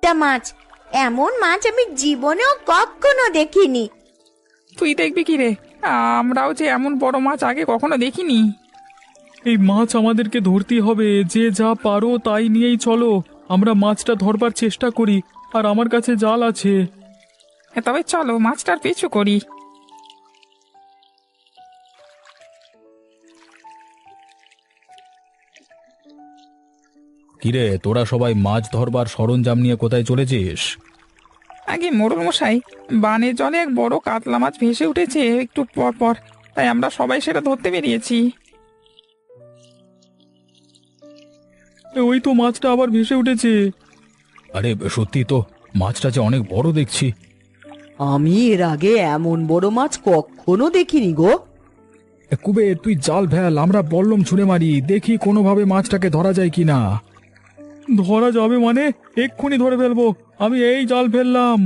একটা মাছ। এমন মাছ আমি জীবনেও কখনো দেখিনি। তুই দেখবি কি রে? আমরাও যে এমন বড় মাছ আগে কখনো দেখিনি। এই মাছ আমাদেরকে ধরতেই হবে, যে যা পারো তাই নিয়েই চলো। আমরা মাছটা ধরবার চেষ্টা করি, আর আমার কাছে জাল আছে। তবে চলো মাছটার পিছু করি। কিরে, তোরা সবাই মাছ ধরবার সরঞ্জাম নিয়ে কোথায় চলেছিস? আগে মোড়ল মশাই, বানের জলে এক বড় কাতলা মাছ ভেসে উঠেছে একটু পর পর, তাই আমরা সবাই সেটা ধরতে বেরিয়েছি। ওই তো মাছটা আবার ভেসে উঠেছে। আরে সত্যি তো, মাছটা যে অনেক বড় দেখছি। আমি এর আগে এমন বড় মাছ কখনো দেখিনি গো। কুবে, তুই জাল ফেল, আমরা বল্লম ছুঁড়ে মারি, দেখি কোনোভাবে মাছটাকে ধরা যায় কিনা। ধরা যাবে মানে? এক্ষুনি ধরে ফেলবো, আমি এই জাল ফেললাম।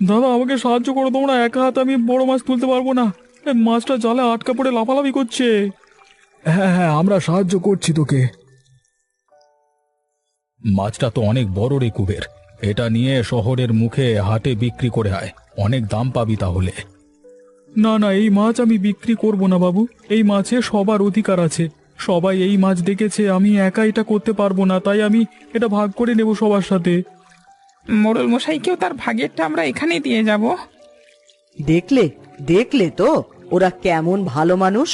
দাদা, আমাকে সাহায্য করো তোমরা, একা হাতে আমি বড় মাছ তুলতে পারবো না। মাছটা জালে আটকা পড়ে লাফালাফি করছে। হ্যাঁ হ্যাঁ, আমরা সাহায্য করছি তোকে। মাছটা তো অনেক বড় রে কুবের, এটা নিয়ে শহরের মুখে হাটে বিক্রি করে আয়, অনেক দাম পাবি তাহলে। না না, এই মাছ আমি বিক্রি করব না বাবু, এই মাছে সবার অধিকার আছে। সবাই এই মাছ দেখেছে, আমি একা এটা করতে পারবো না, তাই আমি এটা ভাগ করে নেব সবার সাথে। মোড়ল মশাইকেও তার ভাগেরটা আমরা এখানেই দিয়ে যাব। দেখলে দেখলে তো ওরা কেমন ভালো মানুষ।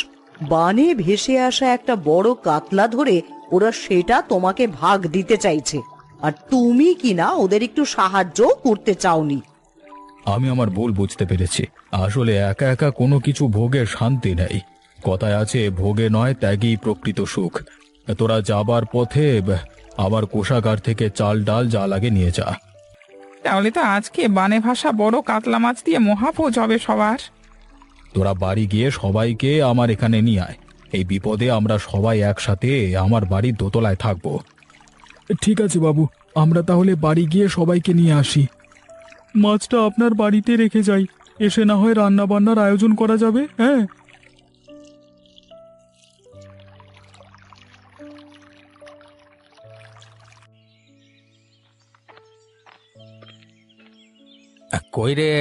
বানে ভেসে আসা একটা বড় কাতলা ধরে ওরা সেটা তোমাকে ভাগ দিতে চাইছে, আর তুমি কিনা ওদের একটু সাহায্য করতে চাওনি। আমি আমার ভুল বুঝতে পেরেছি, আসলে একা একা কোনো কিছু ভোগে শান্তি নেই। কথায় আছে, ভোগে নয় ত্যাগই প্রকৃত সুখ। তোরা যাবার পথে আবার কোষাগার থেকে চাল ডাল যা লাগে নিয়ে যা। তাহলে তো আজকে বানে ভাসা বড় কাতলা মাছ দিয়ে মহাভোজ হবে সবার। তোরা বাড়ি গিয়ে সবাইকে আমার এখানে নিয়ে আয়, এই বিপদে আমরা সবাই একসাথে আমার বাড়ির দোতলায় থাকবো। ঠিক আছে বাবু, আমরা তাহলে বাড়ি গিয়ে সবাইকে নিয়ে আসি। মাছটা আপনার বাড়িতে রেখে যাই, এসে না হয় রান্না বান্নার আয়োজন করা যাবে। হ্যাঁ, কই রে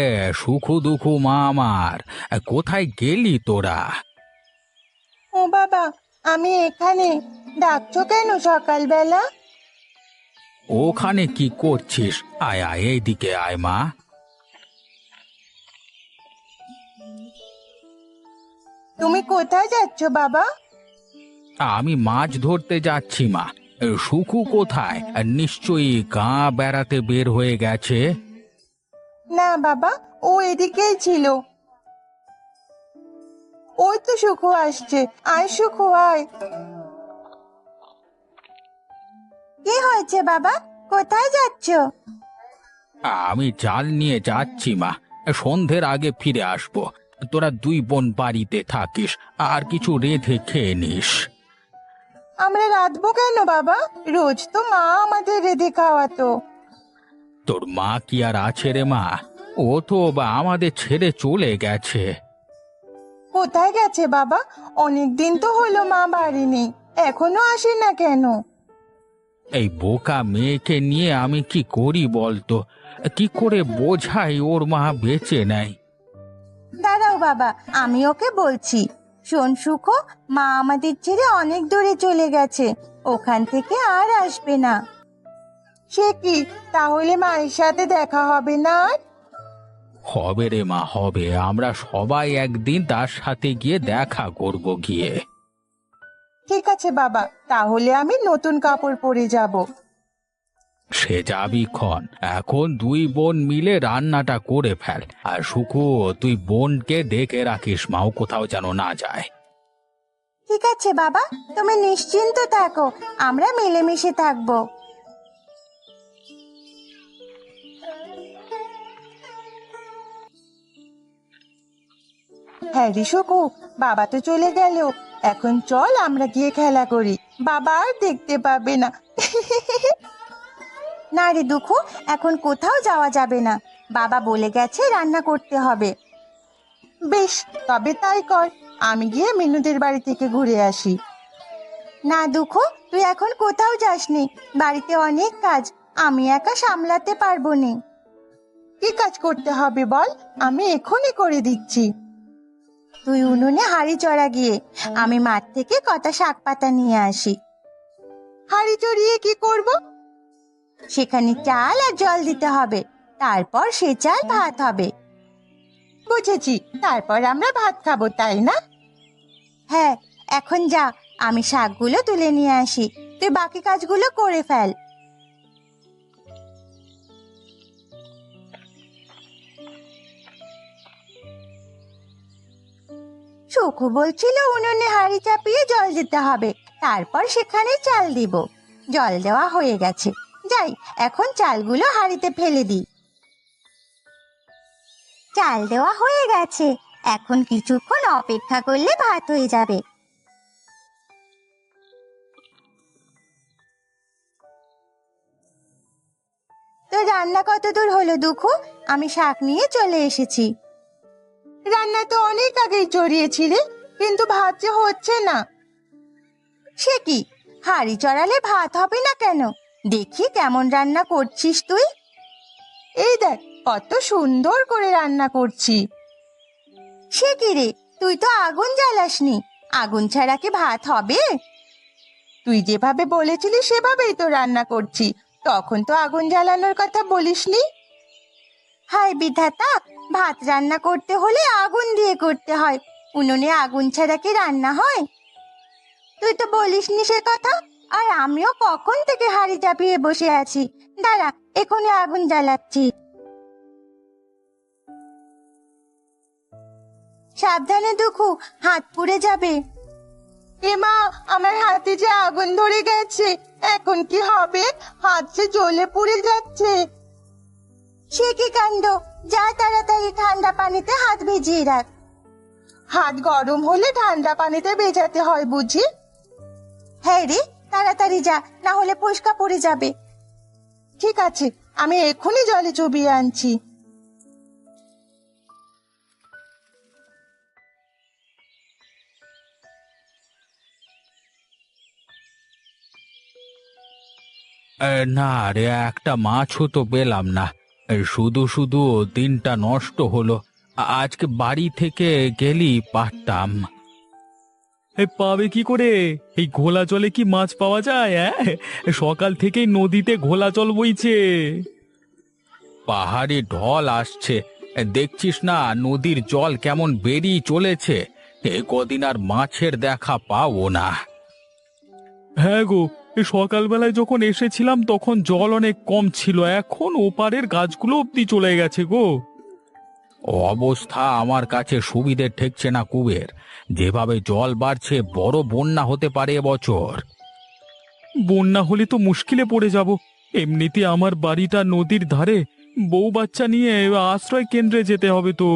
সুখু দুখু মা আমার, কোথায় গেলি তোরা? ও বাবা, আমি এখানে। ডাকছো কেন সকালবেলা? ওখানে কি করছিস? আয় আয়, এইদিকে আয় মা। তুমি কোথায় যাচ্ছ বাবা? আমি মাছ ধরতে যাচ্ছি মা। সুখু কোথায়? নিশ্চয়ই গাঁ বেড়াতে বের হয়ে গেছে। না বাবা, ও এদিকেই ছিল। ওই তো সুখু আসছে। আয় সুখু, আয়। কি হয়েছে বাবা, কোথায় যাচ্ছ? আমি জাল নিয়ে যাচ্ছি মা, সন্ধ্যের আগে ফিরে আসবো। তোরা দুই বোন বাড়িতে থাকিস, আর কিছু রেঁধে খেয়ে নিস। আমরা রাঁধবো কেন বাবা? রোজ তো মা আমাদের রেঁধে খাওয়াতো। তোর মা কি আর আছে রে মা? ও তো আমাদের ছেড়ে চলে গেছে। কোথায় গেছে বাবা? অনেকদিন তো হলো মা বাড়ি নেই, এখনো আসে না কেন? এই বোকা মেয়েকে নিয়ে আমি কি করি বলতো? কি করে বোঝাই ওর মা বেঁচে নাই? দাঁড়াও বাবা, আমি ওকে বলছি। শোন সুখো, মা আমাদের ছেড়ে অনেক দূরে চলে গেছে, ওখান থেকে আর আসবে না। সে কি, তাহলে মায়ের সাথে দেখা হবে না আর? হবে রে মা, হবে। আমরা সবাই একদিন তার সাথে গিয়ে দেখা করব গিয়ে। ঠিক আছে বাবা, তাহলে আমি নতুন কাপড় পরে যাব। সে যাবি ক্ষণ, এখন দুই বোন মিলে রান্নাটা করে ফেল। আর সুখু, তুই বোনকে দেখে রাখিস, মাও কোথাও যেন না যায়। ঠিক আছে বাবা, তুমি নিশ্চিন্ত থাকো, আমরা মিলেমিশে থাকবো। হ্যাঁ রে সুখু, বাবা তো চলে গেল। এখন চল আমরা গিয়ে খেলা করি, বাবা আর দেখতে পাবে না। না রে দুঃখু, এখন কোথাও যাওয়া যাবে না, বাবা বলে গেছে রান্না করতে হবে। বেশ, তবে তাই কর। আমি গিয়ে মিনুদের বাড়ি থেকে ঘুরে আসি। না দুঃখ, তুই এখন কোথাও যাসনি, বাড়িতে অনেক কাজ, আমি একা সামলাতে পারবো না। কি কাজ করতে হবে বল, আমি এখনই করে দিচ্ছি। তুই উনুনে হাঁড়ি চড়া গিয়ে, আমি মাঠ থেকে কটা শাক পাতা নিয়ে আসি। হাঁড়ি চড়িয়ে কি করব? সেখানে চাল আর জল দিতে হবে, তারপর সে চাল ভাত হবে। বুঝেছি, তারপর আমরা ভাত খাবো, তাই না? হ্যাঁ, এখন যা, আমি শাকগুলো তুলে নিয়ে আসি, তুই বাকি কাজগুলো করে ফেল। সুখু বলছিল উনুনে হাঁড়ি চাপিয়ে জল দিতে হবে, তারপর সেখানে চাল দিব। জল দেওয়া হয়ে গেছে, যাই এখন চালগুলো হাঁড়িতে ফেলে দিই। চাল দেওয়া হয়ে গেছে, এখন কিছুক্ষণ অপেক্ষা করলে ভাত হয়ে যাবে। তো রান্না কত দূর হলো দুঃখু? আমি শাক নিয়ে চলে এসেছি। রান্না তো অনেক আগেই চড়িয়েছিলে, কিন্তু ভাত যে হচ্ছে না। সে কি, হাঁড়ি চড়ালে ভাত হবে না কেন? দেখি কেমন রান্না করছিস তুই। এই দেখ কত সুন্দর করে রান্না করছি। সে কি রে, তুই তো আগুন জ্বালাসনি, আগুন ছাড়া কি ভাত হবে? তুই যেভাবে বলেছিলি সেভাবেই তো রান্না করছি, তখন তো আগুন জ্বালানোর কথা বলিসনি। হায় বিধাতা, ভাত রান্না করতে হলে আগুন দিয়ে করতে হয়, উনুনে আগুন ছাড়া কি রান্না হয়? তুই তো বলিসনি সে কথা, আর আমিও কখন থেকে হাঁড়ি চাপিয়ে বসে আছি। দাঁড়া, এখনই আগুন জ্বালাচ্ছি। সাবধানে দুঃখু, হাত পুড়ে যাবে। এমা, আমার হাতে যে আগুন ধরে গেছে, এখন কি হবে? হাত যে জ্বলে পুড়ে যাচ্ছে। সে কি কাণ্ড, যা তাড়াতাড়ি ঠান্ডা পানিতে হাত ভিজিয়ে রাখ। হাত গরম হলে ঠান্ডা পানিতে ভেজাতে হয় বুঝি? হ্যাঁ রে, তাড়াতাড়ি যা, না হলে ফোসকা পড়ে যাবে। ঠিক আছে, আমি এক্ষুনি জলে চুবিয়ে আনছি। না রে, একটা মাছও তো পেলাম না। শুধু শুধু দিনটা নষ্ট হলো। আজকে বাড়ি থেকে গেলি পারতাম। পাবে কি করে? এই ঘোলা জলে কি মাছ পাওয়া যায়? সকাল থেকেই নদীতে ঘোলা জল বইছে। পাহাড়ি ঢল আসছে, দেখছিস না নদীর জল কেমন বেরিয়ে চলেছে। এ কদিন আর মাছের দেখা পাবো না। হ্যাঁ গো, সকালবেলায় যখন এসেছিলাম তখন জল অনেক কম ছিল, এখন ওপারের গাছগুলো অব্দি চলে গেছে গো। অবস্থা আমার কাছে সুবিধে ঠেকছে না কুবের, যেভাবে জল বাড়ছে বড় বন্যা হতে পারে এবছর। বন্যা হলে তো মুশকিলে পড়ে যাব। এমনিতে আমার বাড়িটা নদীর ধারে, বউ বাচ্চা নিয়ে আশ্রয় কেন্দ্রে যেতে হবে তো।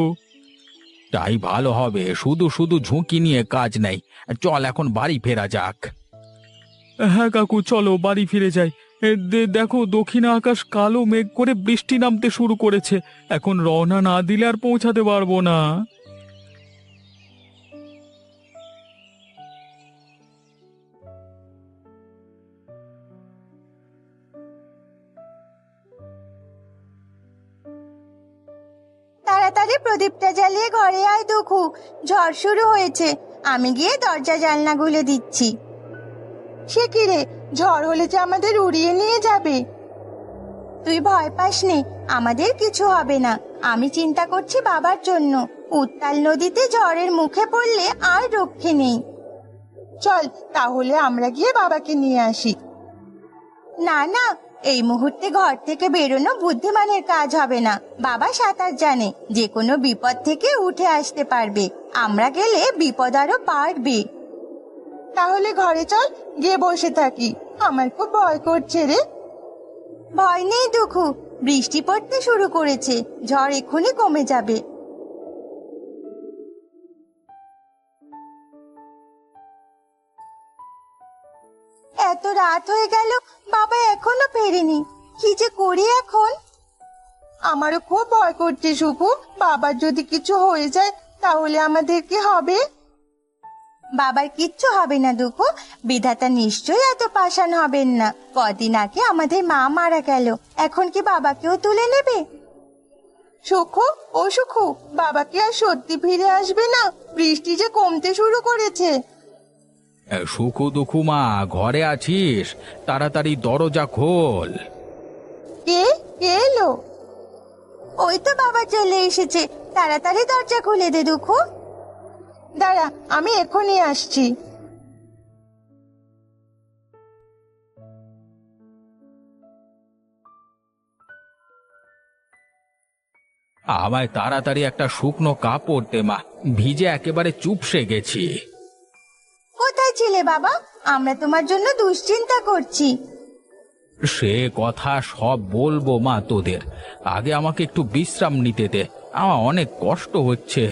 তাই ভালো হবে, শুধু শুধু ঝুঁকি নিয়ে কাজ নেই। চল এখন বাড়ি ফেরা যাক। হ্যাঁ কাকু, চলো বাড়ি ফিরে যাই। দেখো দক্ষিণে আকাশ কালো মেঘ করে বৃষ্টি নামতে শুরু করেছে, এখন রওনা না দিলে আর পৌঁছাতে পারবো না। তাড়াতাড়ি প্রদীপটা জ্বালিয়ে ঘরে আয় দুঃখু, ঝড় শুরু হয়েছে। আমি গিয়ে দরজা জানলাগুলো দিচ্ছি। সে কি রে, ঝড় হলে যে আমাদের উড়িয়ে নিয়ে যাবে। তুই ভয় পাস নে, আমাদের কিছু হবে না। আমি চিন্তা করছি বাবার জন্য, উত্তাল নদীতে ঝড়ের মুখে পড়লে আর রক্ষে নেই। চল তাহলে আমরা গিয়ে বাবাকে নিয়ে আসি। না না, এই মুহূর্তে ঘর থেকে বেরোনো বুদ্ধিমানের কাজ হবে না। বাবা সাঁতার জানে, যে কোনো বিপদ থেকে উঠে আসতে পারবে। আমরা গেলে বিপদ আরো বাড়বে। তাহলে ঘরে চল, গিয়ে বসে থাকি। আমার খুব ভয় করছে রে। ভয় নেই দুঃখু, বৃষ্টি পড়তে শুরু করেছে, ঝড় এক্ষুনি কমে যাবে। এত রাত হয়ে গেল, বাবা এখনো ফেরেনি, কি যে করি এখন। আমারও খুব ভয় করছে শুভু, বাবার যদি কিছু হয়ে যায় তাহলে আমাদের কি হবে? বাবার কিচ্ছু হবে না দুঃখু, বিধাতা নিশ্চয়ই এত পাষাণ হবেন না। কদিন আগে আমাদের মা মারা গেল, এখন কি বাবাকেও তুলে নেবে? সুখু, ও সুখু, বাবা কি আর সত্যি ফিরে আসবে না? বৃষ্টি যে কমতে শুরু করেছে। সুখু দুখু মা, ঘরে আছিস? তাড়াতাড়ি দরজা খোল। কে কে এলো? ওই তো বাবা চলে এসেছে, তাড়াতাড়ি দরজা খুলে দে দুঃখু। দাঁড়া, আমি এখনই আসছি। আমায় তাড়াতাড়ি একটা শুকনো কাপড় দে মা, ভিজে একেবারে চুপসে গেছি। কোথায় ছিলে বাবা? আমরা তোমার জন্য দুশ্চিন্তা করছি। সে কথা সব বলবো মা তোদের, আগে আমাকে একটু বিশ্রাম নিতে দে, আমার অনেক কষ্ট হচ্ছে।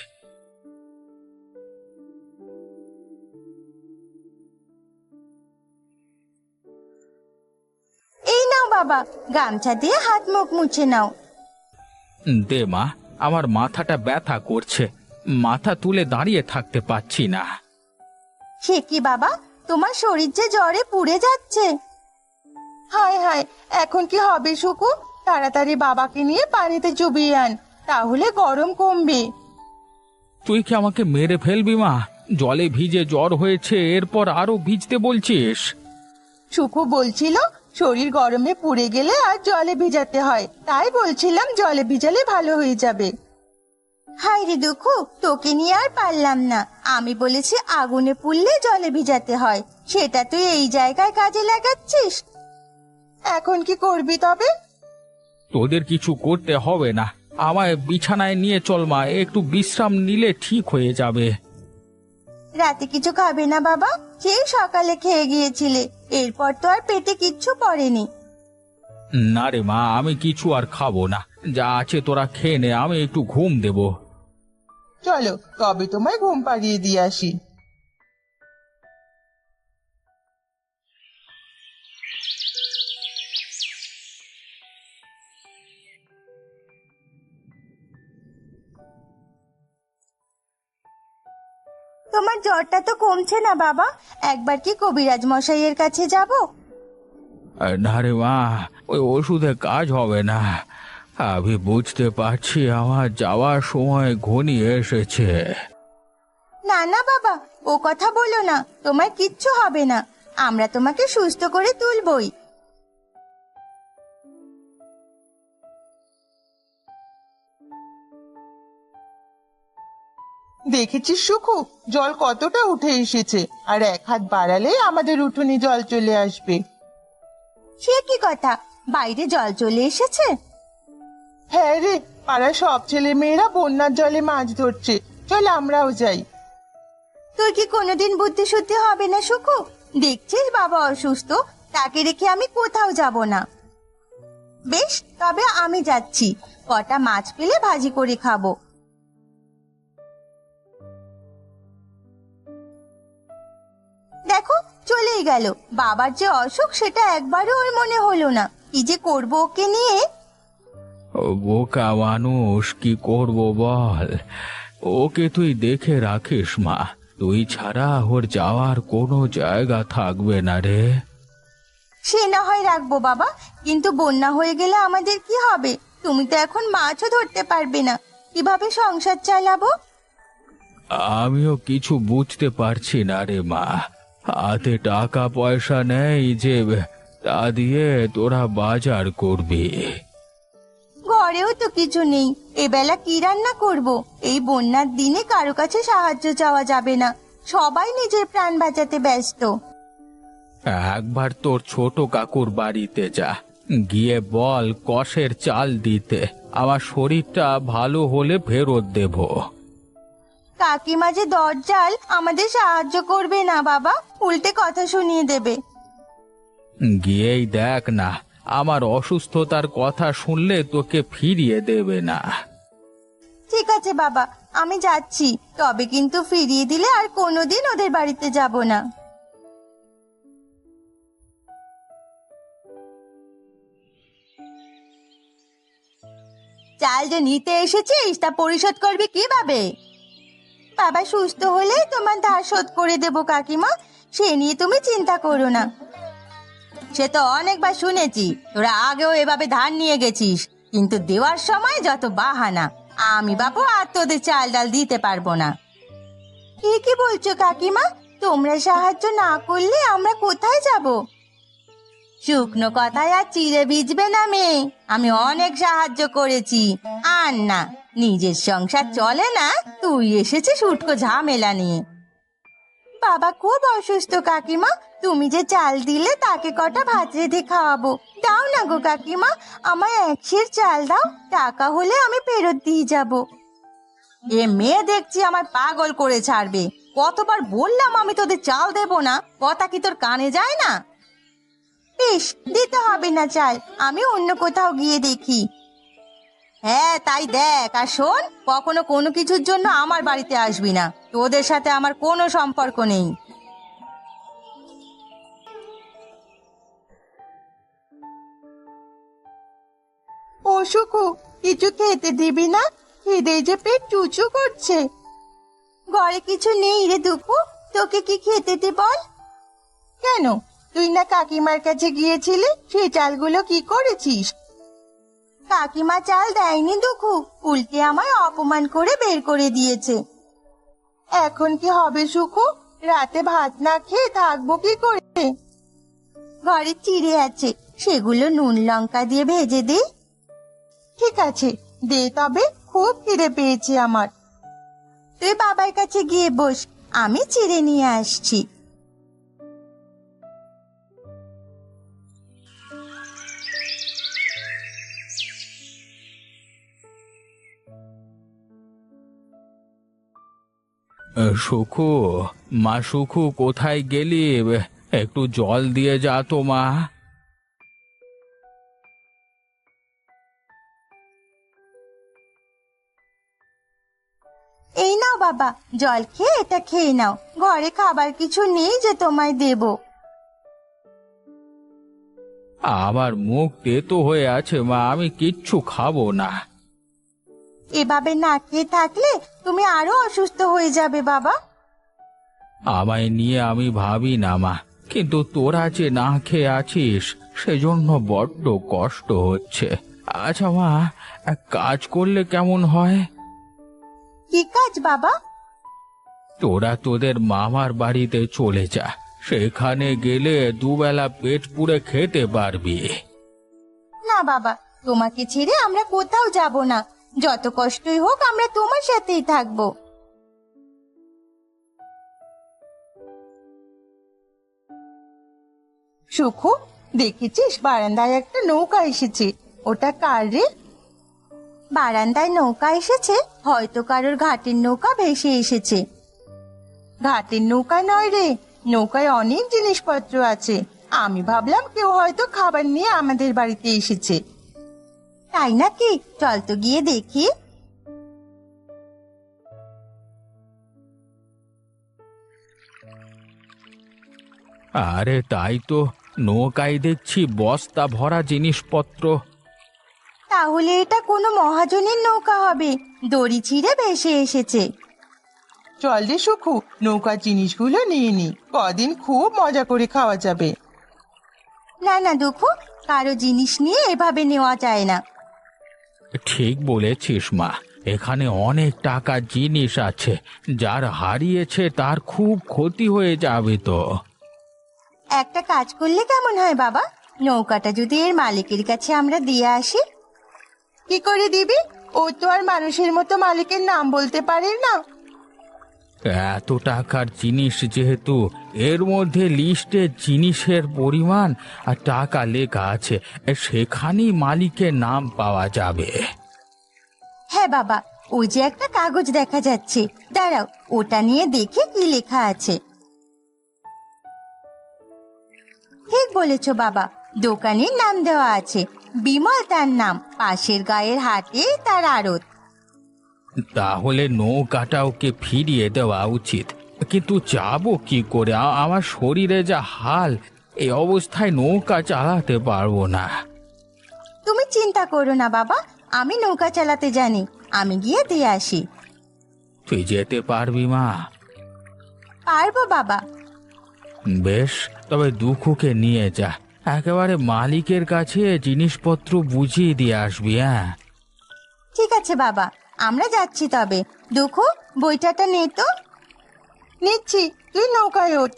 এই নাও বাবা, গামছা দিয়ে হাত মুখ মুছে নাও। দে মা, আমার মাথাটা ব্যথা করছে, মাথা তুলে দাঁড়িয়ে থাকতে পারছি না। সে কি বাবা, তোমার শরীর যে জ্বরে পুড়ে যাচ্ছে। হায় হায়, এখন কি হবে সুকু? তাড়াতাড়ি বাবাকে নিয়ে পানিতে চুবিয়ে আন, তাহলে গরম কমবে। তুই কি আমাকে মেরে ফেলবি মা? জলে ভিজে জ্বর হয়েছে, এরপর আরো ভিজতে বলছিস? সুকু বলছিল শরীর গরমে পুড়ে গেলে আর জলে ভিজাতে হয়, তাই বলছিলাম জলে ভিজালে ভালো হয়ে যাবে। হায় রে দুঃখু, তোকে নিয়ে আর পারলাম না। আমি বলেছি আগুনে পুড়লে জলে ভিজাতে হয়, সেটা তুই এই জায়গায় কাজে লাগাচ্ছিস। এখন কি করবি তবে? তোদের কিছু করতে হবে না, আমায় বিছানায় নিয়ে চল মা, একটু বিশ্রাম নিলে ঠিক হয়ে যাবে। রাতে কিছু খাবে না বাবা? সেই সকালে খেয়ে গিয়েছিলে, এরপর তো আর পেটে কিচ্ছু পড়েনি। না রে মা, আমি কিছু আর খাবো না, যা আছে তোরা খেয়ে নে, আমি একটু ঘুম দেব। চলো তবে তোমায় ঘুম পাড়িয়ে দিয়ে আসি। তোমার জ্বরটা তো কমছে না বাবা, একবার কি কবিরাজ মশাইয়ের কাছে যাব? না রে মা, ওই ওষুধে কাজ হবে না, আমি বুঝতে পারছি আমার যাওয়ার সময় ঘনিয়ে এসেছে। না না বাবা, ও কথা বলো না, তোমার কিচ্ছু হবে না, আমরা তোমাকে সুস্থ করে তুলবই। দেখেছিস সুখু, জল কতটা উঠে এসেছে, আর এক হাত বাড়ালে আমাদের উঠোনে জল চলে আসবে। সে কি কথা, বাইরে জল চলে এসেছে? হ্যাঁ রে, পাড়ার সব ছেলে মেয়েরা বন্যার জলে মাছ ধরছে, চল আমরাও যাই। তোর কি কোনোদিন বুদ্ধি শুদ্ধি হবে না সুখু? দেখছিস বাবা অসুস্থ, তাকে রেখে আমি কোথাও যাব না। বেশ, তবে আমি যাচ্ছি, কটা মাছ পেলে ভাজি করে খাবো। দেখো চলেই গেল, বাবার যে অসুখ সেটা একবারও ওর মনে হলো না। কি যে করবো ওকে নিয়ে। ও বোকা মানুষ, কি করব বল, ওকে তুই দেখে রাখিস মা, তুই ছাড়া ওর যাওয়ার কোনো জায়গা থাকবে না রে। সে না হয় রাখবো বাবা, কিন্তু বন্যা হয়ে গেলে আমাদের কি হবে? তুমি তো এখন মাছও ধরতে পারবে না, কিভাবে সংসার চালাবো? আমিও কিছু বুঝতে পারছি না রে মা, হাতে টাকা পয়সা নেই যে তা দিয়ে তোরা বাজার করবি। ঘরেও তো কিছু নেই, এবেলা কি রান্না করব? এই বন্যার দিনে কারো কাছে সাহায্য চাওয়া যাবে না, সবাই নিজের প্রাণ বাঁচাতে ব্যস্ত। একবার তোর ছোট কাকুর বাড়িতে যা, গিয়ে বল কষের চাল দিতে, আমার শরীরটা ভালো হলে ফেরত দেব। কাকিমা যে দরজাল, আমাদের সাহায্য করবে না বাবা, উল্টে কথা শুনিয়ে দেবে। গিয়েই দেখ না, আমার অসুস্থতার কথা শুনলে তোকে ফিরিয়ে দেবে না। ঠিক আছে বাবা, আমি যাচ্ছি, তবে কিন্তু ফিরিয়ে দিলে আর কোনোদিন ওদের বাড়িতে যাব না। চাল যে নিতে এসেছিস তা পরিশোধ করবি কিভাবে? বাবা সুস্থ হলে তোমার ধার শোধ করে দেবো কাকিমা, সে নিয়ে তুমি চিন্তা করো না। সে তো অনেকবার শুনেছি, তোরা আগেও এভাবে ধার নিয়ে গেছিস, কিন্তু দেওয়ার সময় যত বাহানা। আমি বাপু আর তোদের চাল ডাল দিতে পারবো না। কি বলছো কাকিমা? তোমরা সাহায্য না করলে আমরা কোথায় যাব? শুকনো কথায় আর চিড়ে ভিজবে না মেয়ে, আমি অনেক সাহায্য করেছি। আর না, নিজের সংসার চলে না, তুই এসেছিস উটকো ঝামেলা নিয়ে। বাবা খুব অসুস্থ কাকিমা, তুমি যে চাল দিলে তাকে কটা ভাত রেঁধে খাওয়াবো। দাও না গো কাকিমা, আমায় 1 সের চাল দাও, টাকা হলে আমি ফেরত দিয়ে যাব। এ মেয়ে দেখছি আমার পাগল করে ছাড়বে। কতবার বললাম আমি তোদের চাল দেব না, কথা কি তোর কানে যায় না? বেশ, দিতে হবে না চাল, আমি অন্য কোথাও গিয়ে দেখি। হ্যাঁ তাই দেখ, আর শোন, কখনো কোনো কিছুর জন্য আমার বাড়িতে আসবি না, তোদের সাথে আমার কোনো সম্পর্ক নেই। ও সুখু, কিছু খেতে দিবি না? খিদে যে পেট চুচু করছে। ঘরে কিছু নেই রে দুঃখু, তোকে কি খেতে দে বল? কেন, তুই না কাকিমার কাছে গিয়েছিলি, সেই চালগুলো কি করেছিস? কাকিমা চাল দেয়নি দুঃখু, উল্টে আমায় অপমান করে বের করে দিয়েছে। এখন কি হবে সুখু? রাতে ভাত না খেয়ে থাকবো কি করে? ঘরে চিড়ে আছে, সেগুলো নুন লঙ্কা দিয়ে ভেজে দে। ঠিক আছে, দে তবে, খুব খিদে পেয়েছে আমার। তুই বাবার কাছে গিয়ে বস, আমি চিড়ে নিয়ে আসছি। সুখু, মা সুখু, কোথায় গেলি? একটু জল দিয়ে যা তো মা। এই নাও বাবা, জল খেয়ে এটা খেয়ে নাও, ঘরে খাবার কিছু নেই যে তোমায় দেব। আমার মুখ তেতো হয়ে আছে মা, আমি কিচ্ছু খাবো না। এভাবে না খেয়ে থাকলে তুমি আরো অসুস্থ হয়ে যাবে বাবা। আমায় নিয়ে আমি ভাবি না মা, কিন্তু তোরা যে না খেয়ে আছিস সেজন্য বড্ড কষ্ট হচ্ছে। আচ্ছা মা, এক কাজ করলে কেমন হয়? কি কাজ বাবা? তোরা তোদের মামার বাড়িতে চলে যা, সেখানে গেলে দুবেলা পেট পুড়ে খেতে পারবি। না বাবা, তোমাকে ছেড়ে আমরা কোথাও যাব না, যত কষ্টই হোক আমরা তোমার সাথেই থাকবো। সুখু, দেখেছিস বারান্দায় একটা নৌকা এসেছে, ওটা কার রে? বারান্দায় নৌকা এসেছে, হয়তো কারোর ঘাটের নৌকা ভেসে এসেছে। ঘাটের নৌকা নয় রে, নৌকায় অনেক জিনিসপত্র আছে। আমি ভাবলাম কেউ হয়তো খাবার নিয়ে আমাদের বাড়িতে এসেছে। তাই নাকি? চল তো গিয়ে দেখি। আরে তাই তো, নৌকায় দেখছি বস্তা ভরা জিনিসপত্র। তাহলে এটা কোনো মহাজনের নৌকা হবে, দড়ি ছিঁড়ে ভেসে এসেছে। চল রে সুখু, নৌকার জিনিসগুলো নিয়ে নি, কদিন খুব মজা করে খাওয়া যাবে। না না দুঃখু, কারো জিনিস নিয়ে এভাবে নেওয়া যায় না। ঠিক বলেছিস মা, এখানে অনেক টাকার জিনিস আছে, যার হারিয়েছে তার খুব ক্ষতি হয়ে যাবে তো। একটা কাজ করলে কেমন হয় বাবা, নৌকাটা যদি এর মালিকের কাছে আমরা দিয়ে আসি? কি করে দিবি? ও তো আর মানুষের মতো মালিকের নাম বলতে পারে না। এত টাকার জিনিস যেহেতু, এর মধ্যে লিস্টে জিনিসের পরিমাণ আর টাকা লেখা আছে, সেখানেই মালিকের নাম পাওয়া যাবে। হ্যাঁ বাবা, ওই যে একটা কাগজ দেখা যাচ্ছে, দাঁড়াও ওটা নিয়ে দেখে কি লেখা আছে। ঠিক বলেছ বাবা, দোকানের নাম দেওয়া আছে, বিমল তার নাম, পাশের গায়ের হাটে তার আড়ত। তাহলে নৌকাটা ওকে ফিরিয়ে দেওয়া উচিত, কিন্তু যাবো কি করে? আমার শরীরে যা হাল, এই অবস্থায় নৌকা চালাতে পারবো না। তুমি চিন্তা করো না বাবা, আমি নৌকা চালাতে জানি, আমি গিয়ে দিয়ে আসি। তুই যেতে পারবি মা? পারবো বাবা। বেশ, তবে দুঃখকে নিয়ে যা, একেবারে মালিকের কাছে জিনিসপত্র বুঝিয়ে দিয়ে আসবি। হ্যাঁ, ঠিক আছে বাবা, আমরা যাচ্ছি তবে। দুঃখু, বইটাটা নে তো। নিচ্ছি, তুই নৌকায় ওঠ।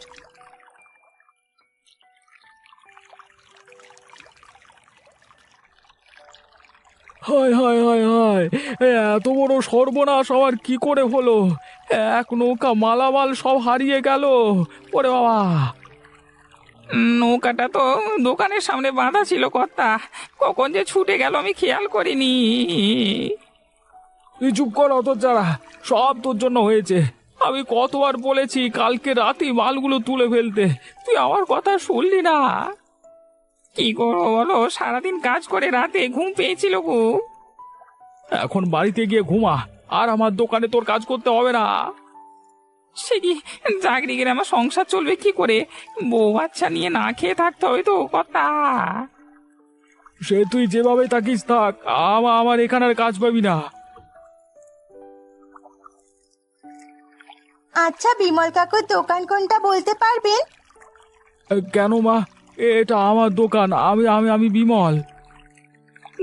হায় হায় হায় হায়, এত বড় সর্বনাশ আমার কি করে হলো? এক নৌকা মালামাল সব হারিয়ে গেল। ওরে বাবা! নৌকাটা তো দোকানের সামনে বাঁধা ছিল কর্তা, কখন যে ছুটে গেল আমি খেয়াল করিনি। তুই চুপ কর, অত যারা সব তোর জন্য হয়েছে। আমি কতবার বলেছি কালকে রাতে মালগুলো তুলে ফেলতে, তুই আমার কথা শুনলি না। কি করবো বলো, সারাদিন কাজ করে রাতে ঘুম পেয়েছিল গো। এখন বাড়িতে গিয়ে ঘুমা, আর আমার দোকানে তোর কাজ করতে হবে না। সে কি, চাকরি গেলে আমার সংসার চলবে কি করে? বউ বাচ্চা নিয়ে না খেয়ে থাকতে হবে তো কর্তা। সে তুই যেভাবে থাকিস থাক, আমার এখানে আর কাজ পাবি না। আচ্ছা, বিমল কাকুর দোকান কোনটা বলতে পারবেন? কেন মা, এটা আমার দোকান, আমি আমি আমি বিমল।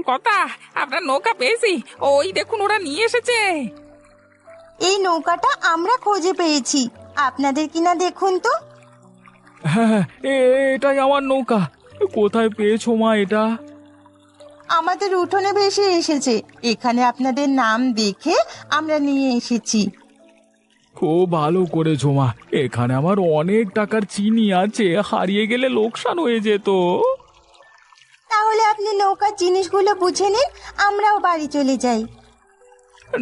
কর্তা, আপনার নৌকা পেয়েছি, ওই দেখুন ওরা নিয়ে এসেছে। এই নৌকাটা আমরা খুঁজে পেয়েছি, আপনাদের কিনা দেখুন তো। হ্যাঁ হ্যাঁ, এটাই আমার নৌকা। কোথায় পেয়েছো মা এটা? আমাদের উঠোনে ভেসে এসেছে, এখানে আপনাদের নাম দেখে আমরা নিয়ে এসেছি। খুব ভালো করেছো মা, এখানে আমার অনেক টাকার চিনি আছে, হারিয়ে গেলে লোকসান হয়ে যেত। তাহলে আপনি নৌকার জিনিসগুলো বুঝে নিন, আমরাও বাড়ি চলে যাই।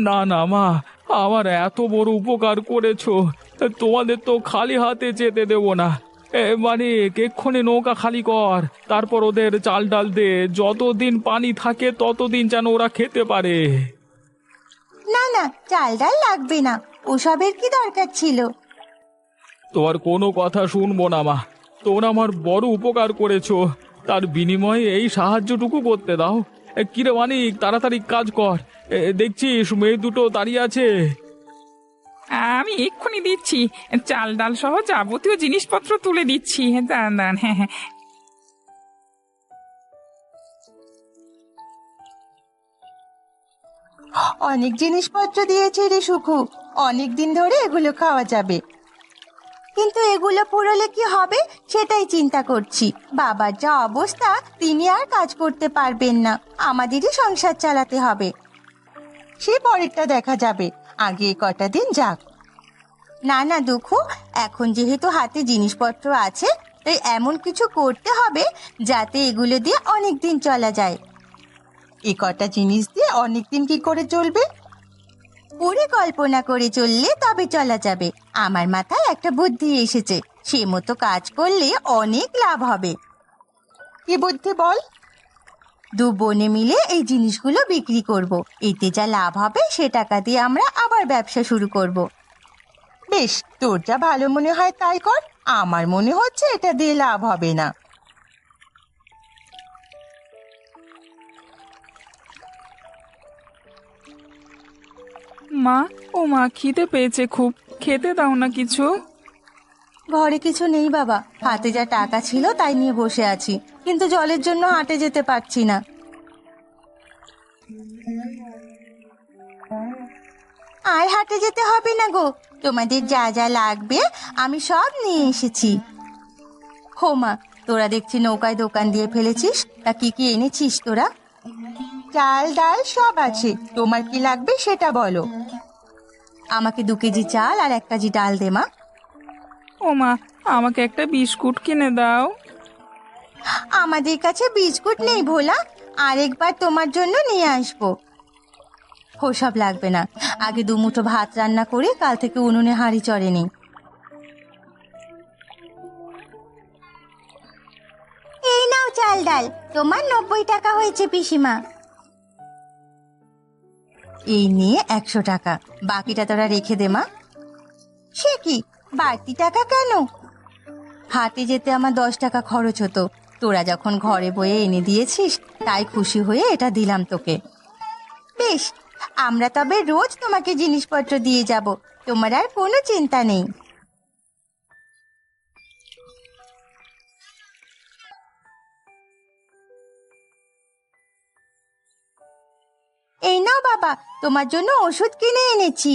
না না মা, আমার এত বড় উপকার করেছো, তোমাদের তো খালি হাতে যেতে দেব না। মানে এক্ষুনি নৌকা খালি কর, তারপর ওদের চাল ডাল দে, যতদিন পানি থাকে ততদিন যেন ওরা খেতে পারে। না না, চাল ডাল লাগবে না, ওসবের কি দরকার ছিল? তোমার কোনো কথা শুনবো না মা, তোমরা আমার বড় উপকার করেছো, তার বিনিময়ে এই সাহায্যটুকু করতে দাও। কিরে মানিক, তাড়াতাড়ি কাজ কর, দেখছিস মেয়ে দুটো দাঁড়িয়ে আছে। আমি এক্ষুনি দিচ্ছি, চাল ডাল সহ যাবতীয় জিনিসপত্র তুলে দিচ্ছি। দাঁড়ান দাঁড়ান, হ্যাঁ হ্যাঁ। অনেক জিনিসপত্র দিয়েছে রে সুখু, অনেক দিন ধরে এগুলো খাওয়া যাবে। কিন্তু এগুলো পুরোলে কি হবে সেটাই চিন্তা করছি। বাবার যা অবস্থা, তিনি আর কাজ করতে পারবেন না, আমাদেরই সংসার চালাতে হবে। সে পরেরটা দেখা যাবে, আগে কটা দিন যাক। না না দুঃখু, এখন যেহেতু হাতে জিনিসপত্র আছে, তাই এমন কিছু করতে হবে যাতে এগুলো দিয়ে অনেক দিন চলা যায়। এ কটা জিনিস দিয়ে অনেক দিন কি করে চলবে? পরিকল্পনা করে চললে তবে চলা যাবে। আমার মাথায় একটা বুদ্ধি এসেছে, সে মতো কাজ করলে অনেক লাভ হবে। কি বুদ্ধি বল? দু বোনে মিলে এই জিনিসগুলো বিক্রি করব, এতে যা লাভ হবে সে টাকা দিয়ে আমরা আবার ব্যবসা শুরু করব। বেশ, তোর যা ভালো মনে হয় তাই কর, আমার মনে হচ্ছে এটা দিয়ে লাভ হবে না। মা, ও মা, খিদে পেয়েছে খুব, খেতে দাও না কিছু। ঘরে কিছু নেই বাবা, হাতে যা টাকা ছিল তাই নিয়ে বসে আছি, কিন্তু জলের জন্য হাটে যেতে পারছি না। আর হাটে যেতে হবে না গো, তোমাদের যা যা লাগবে আমি সব নিয়ে এসেছি। হো মা, তোরা দেখছি নৌকায় দোকান দিয়ে ফেলেছিস, তা কি কি এনেছিস তোরা? চাল ডাল সব আছে, তোমার কি লাগবে সেটা বলো। আমাকে 2 কেজি চাল আর 1 কেজি ডাল দে মা। ও মা, আমাকে একটা বিস্কুট কিনে দাও। আমাদের কাছে বিস্কুট নেই ভোলা, আরেকবার তোমার জন্য নিয়ে আসবো। ওসব লাগবে না, আগে 2 মুঠো ভাত রান্না করে কাল থেকে উনুনে হাঁড়ি চড়ে নেই। এই নাও চাল ডাল, তোমার 90 টাকা হয়েছে পিসিমা। এই নিয়ে 100 টাকা, বাকিটা তোরা রেখে দে মা। সে কি, বাড়তি টাকা কেন? হাটে যেতে আমার 10 টাকা খরচ হতো, তোরা যখন ঘরে বয়ে এনে দিয়েছিস তাই খুশি হয়ে এটা দিলাম তোকে। বেশ, আমরা তবে রোজ তোমাকে জিনিসপত্র দিয়ে যাব, তোমার আর কোনো চিন্তা নেই। এই নাও বাবা, তোমার জন্য ওষুধ কিনে এনেছি।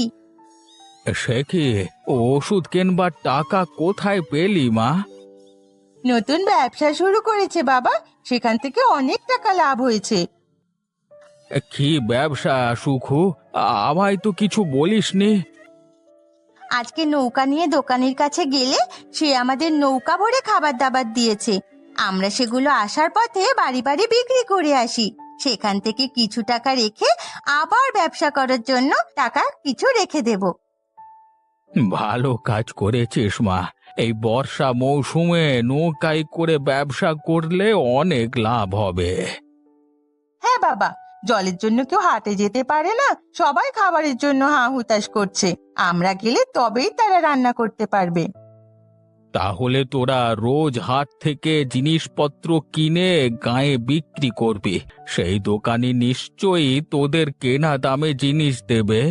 সে কি, ওষুধ কেনবার টাকা কোথায় পেলি মা? নতুন ব্যবসা শুরু করেছে বাবা, সেখান থেকে অনেক টাকা লাভ হয়েছে। কি ব্যবসা সুখু? আমায় তো কিছু বলিসনি। আজকে নৌকা নিয়ে দোকানের কাছে গেলে সে আমাদের নৌকা ভরে খাবার দাবার দিয়েছে। আমরা সেগুলো আসার পথে বাড়ি বাড়ি বিক্রি করে আসি। সেখান থেকে কিছু টাকা রেখে আবার ব্যবসা করার জন্য টাকা কিছু রেখে দেব। ভালো কাজ করেছিস মা। এই বর্ষা মৌসুমে নৌকায় করে ব্যবসা করলে অনেক লাভ হবে। হ্যাঁ বাবা, জলের জন্য কেউ হাটে যেতে পারে না, সবাই খাবারের জন্য হাঁ হুতাশ করছে। আমরা গেলে তবেই তারা রান্না করতে পারবে। তাহলে তোরা রোজ হাট থেকে জিনিসপত্র কিনে গায়ে বিক্রি করবি। সেই দোকানি নিশ্চয়ই তোদের কেনা দামে জিনিস দেবে।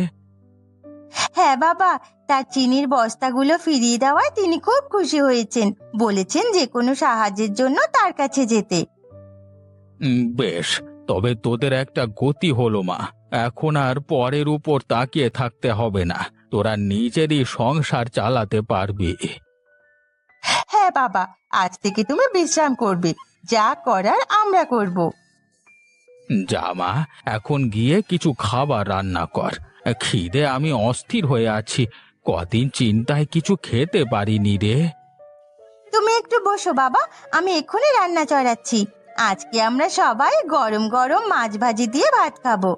হ্যাঁ বাবা, তার চিনির বস্তাগুলো ফিরিয়ে দেওয়ায় তিনি খুব খুশি হয়েছেন। বলেছেন যে কোনো সাহায্যের জন্য তার কাছে যেতে। বেশ, তবে তোদের একটা গতি হলো মা। এখন আর পরের উপর তাকিয়ে থাকতে হবে না, তোরা নিজেরই সংসার চালাতে পারবি। হ্যাঁ বাবা, আজ থেকে তুমি বিশ্রাম করবে, যা করার আমরা করব। যা মা, এখন গিয়ে কিছু খাবার রান্না কর। খিদে আমি অস্থির হয়ে আছি, কদিন চিন্তায় কিছু খেতে পারিনি রে। তুমি একটু বসো বাবা, আমি এক্ষুনি রান্না চড়াচ্ছি। আজকে আমরা সবাই গরম গরম মাছ ভাজি দিয়ে ভাত খাবো।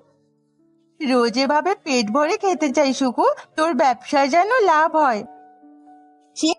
রোজ এভাবে পেট ভরে খেতে চাই সুখু, তোর ব্যবসায় যেন লাভ হয়। সে